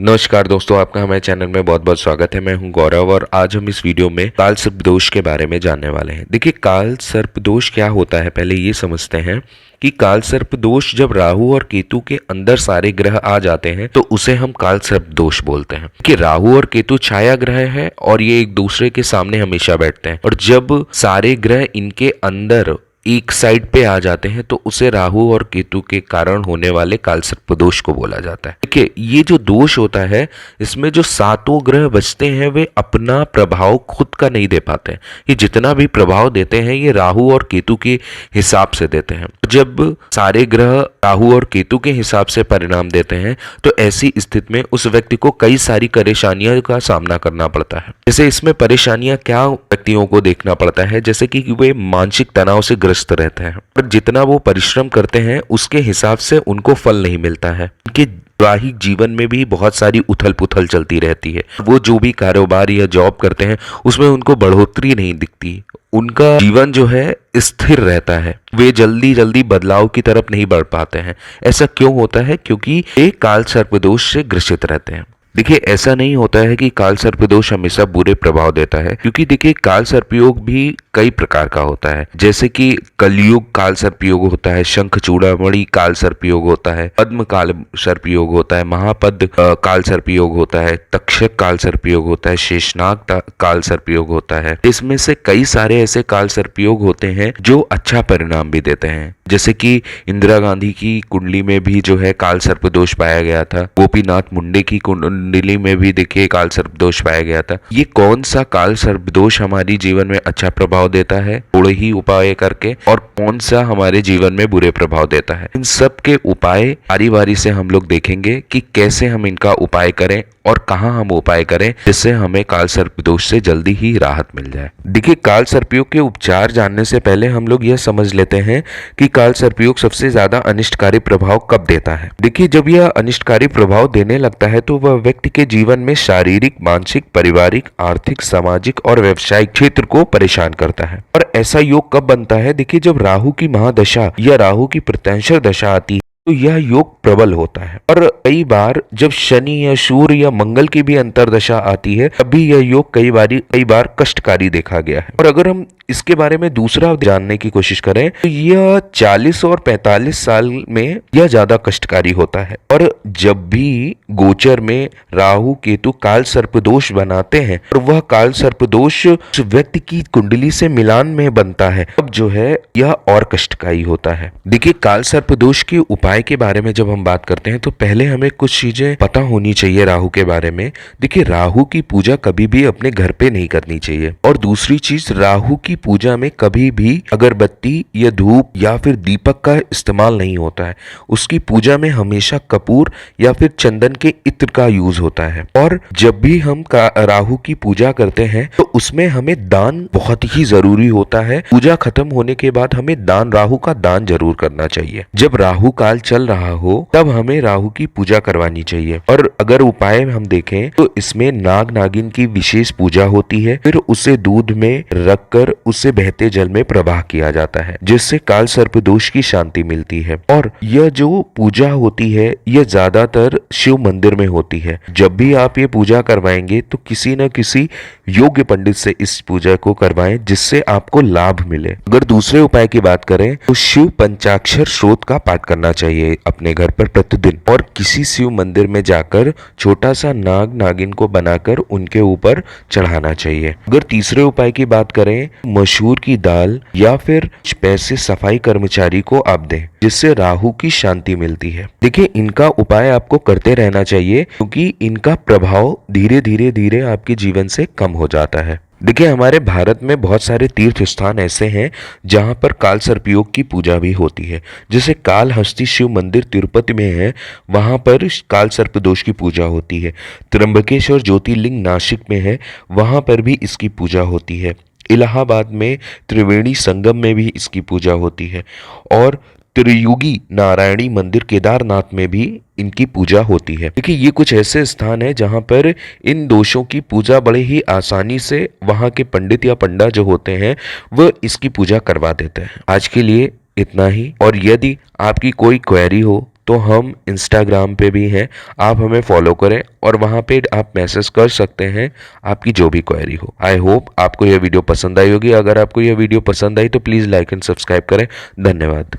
नमस्कार दोस्तों, आपका हमारे चैनल में बहुत बहुत स्वागत है। मैं हूं गौरव और आज हम इस वीडियो में काल सर्प दोष के बारे में जानने वाले हैं। देखिए, काल सर्प दोष क्या होता है, पहले ये समझते हैं कि काल सर्प दोष जब राहु और केतु के अंदर सारे ग्रह आ जाते हैं तो उसे हम काल सर्प दोष बोलते हैं। कि राहु और केतु छाया ग्रह है और ये एक दूसरे के सामने हमेशा बैठते हैं, और जब सारे ग्रह इनके अंदर एक साइड पे आ जाते हैं तो उसे राहु और केतु के कारण होने वाले काल सर्प दोष को बोला जाता है। देखिए, ये जो दोष होता है इसमें जो सातों ग्रह बचते हैं वे अपना प्रभाव खुद का नहीं दे पाते हैं। ये जितना भी प्रभाव देते हैं ये राहु और केतु के हिसाब से देते हैं। जब सारे ग्रह राहु और केतु के हिसाब से परिणाम देते हैं तो ऐसी स्थिति में उस व्यक्ति को कई सारी परेशानियों का सामना करना पड़ता है। जैसे इसमें परेशानियां क्या व्यक्तियों को देखना पड़ता है, जैसे कि वे मानसिक तनाव से ग्रस्त रहते हैं, पर जितना वो परिश्रम करते हैं उसके हिसाब से उनको फल नहीं मिलता है। उनके वैवाहिक जीवन में भी बहुत सारी उथल पुथल चलती रहती है। वो जो भी कारोबार या जॉब करते हैं उसमें उनको बढ़ोतरी नहीं दिखती। उनका जीवन जो है स्थिर रहता है, वे जल्दी जल्दी बदलाव की तरफ नहीं बढ़ पाते हैं। ऐसा क्यों होता है? क्योंकि ये काल सर्पदोष से ग्रसित रहते हैं। देखिए, ऐसा नहीं होता है कि काल सर्पदोष हमेशा बुरे प्रभाव देता है, क्योंकि देखिए काल सर्पयोग भी कई प्रकार का होता है। जैसे कि कलयुग काल सर्पयोग होता है, शंख चूड़ामणि काल सर्पयोग होता है, पद्म काल सर्पयोग होता है, महापद काल सर्पयोग होता है, तक्षक काल सर्पयोग होता है, शेषनाग काल सर्पयोग होता है। इसमें से कई सारे ऐसे काल सर्पयोग होते हैं जो अच्छा परिणाम भी देते हैं। जैसे कि इंदिरा गांधी की कुंडली में भी जो है काल सर्पदोष पाया गया था। गोपीनाथ मुंडे की कुंडली में भी देखिए काल सर्पदोष पाया गया था। ये कौन सा काल सर्पदोष हमारी जीवन में अच्छा प्रभाव देता है थोड़े ही उपाय करके, और कौन सा हमारे जीवन में बुरे प्रभाव देता है, इन सब के उपाय बारी बारी से हम लोग देखेंगे कि कैसे हम इनका उपाय करें और कहां हम उपाय करें जिससे हमें काल सर्पदोष से जल्दी ही राहत मिल जाए। देखिए, काल सर्पयोग के उपचार जानने से पहले हम लोग यह समझ लेते हैं कि काल सर्पयोग सबसे ज्यादा अनिष्टकारी प्रभाव कब देता है। देखिए, जब यह अनिष्टकारी प्रभाव देने लगता है तो वह व्यक्ति के जीवन में शारीरिक, मानसिक, पारिवारिक, आर्थिक, सामाजिक और व्यवसायिक क्षेत्र को परेशान करता है। और ऐसा योग कब बनता है? देखिए, जब राहु की महादशा या राहु की प्रत्यंशर दशा आती है तो यह योग प्रबल होता है। और कई बार जब शनि या सूर्य या मंगल की भी अंतरदशा आती है तभी यह योग कई बार कष्टकारी देखा गया है। और अगर हम इसके बारे में दूसरा जानने की कोशिश करें तो यह 40 और 45 साल में यह ज्यादा कष्टकारी होता है। और जब भी गोचर में राहु केतु काल सर्पदोष बनाते हैं और वह काल सर्पदोष उस व्यक्ति की कुंडली से मिलान में बनता है तब जो है यह और कष्टकारी होता है। देखिए, काल सर्पदोष के उपाय के बारे में जब हम बात करते हैं तो पहले हमें कुछ चीजें पता होनी चाहिए राहु के बारे में। देखिए, राहु की पूजा कभी भी अपने घर पे नहीं करनी चाहिए। और दूसरी चीज, राहु की पूजा में कभी भी अगरबत्ती या धूप या फिर दीपक का इस्तेमाल नहीं होता है। उसकी पूजा में हमेशा कपूर या फिर चंदन के इत्र का यूज होता है। और जब भी हम राहु की पूजा करते हैं तो उसमें हमें दान बहुत ही जरूरी होता है। पूजा खत्म होने के बाद हमें राहु का दान जरूर करना चाहिए। जब राहु काल चल रहा हो तब हमें राहु की पूजा करवानी चाहिए। और अगर उपाय हम देखें तो इसमें नाग नागिन की विशेष पूजा होती है, फिर उसे दूध में रखकर उसे बहते जल में प्रवाह किया जाता है जिससे काल सर्पदोष की शांति मिलती है। और यह जो पूजा होती है यह ज्यादातर शिव मंदिर में होती है। जब भी आप ये पूजा करवाएंगे तो किसी न किसी योग्य पंडित से इस पूजा को करवाएं जिससे आपको लाभ मिले। अगर दूसरे उपाय की बात करें तो शिव पंचाक्षर स्रोत का पाठ करना चाहिए अपने घर पर प्रतिदिन, और किसी शिव मंदिर में जाकर छोटा सा नाग नागिन को बनाकर उनके ऊपर चढ़ाना चाहिए। अगर तीसरे उपाय की बात करें, मसूर की दाल या फिर पैसे सफाई कर्मचारी को आप दें जिससे राहु की शांति मिलती है। देखिए, इनका उपाय आपको करते रहना चाहिए क्योंकि इनका प्रभाव धीरे धीरे आपके जीवन से कम हो जाता है। देखिए, हमारे भारत में बहुत सारे तीर्थ स्थान ऐसे हैं जहां पर काल सर्पयोग की पूजा भी होती है। जैसे कालहस्ती शिव मंदिर तिरुपति में है, वहां पर काल सर्पदोष की पूजा होती है। त्र्यंबकेश्वर ज्योतिर्लिंग नासिक में है, वहां पर भी इसकी पूजा होती है। इलाहाबाद में त्रिवेणी संगम में भी इसकी पूजा होती है। और त्रियुगी नारायणी मंदिर केदारनाथ में भी इनकी पूजा होती है। देखिए, ये कुछ ऐसे स्थान है जहां पर इन दोषों की पूजा बड़े ही आसानी से वहां के पंडित या पंडा जो होते हैं वह इसकी पूजा करवा देते हैं। आज के लिए इतना ही, और यदि आपकी कोई क्वेरी हो तो हम इंस्टाग्राम पे भी हैं, आप हमें फॉलो करें और वहाँ पे आप मैसेज कर सकते हैं आपकी जो भी क्वेरी हो। आई होप आपको यह वीडियो पसंद आई होगी। अगर आपको यह वीडियो पसंद आई तो प्लीज़ लाइक एंड सब्सक्राइब करें। धन्यवाद।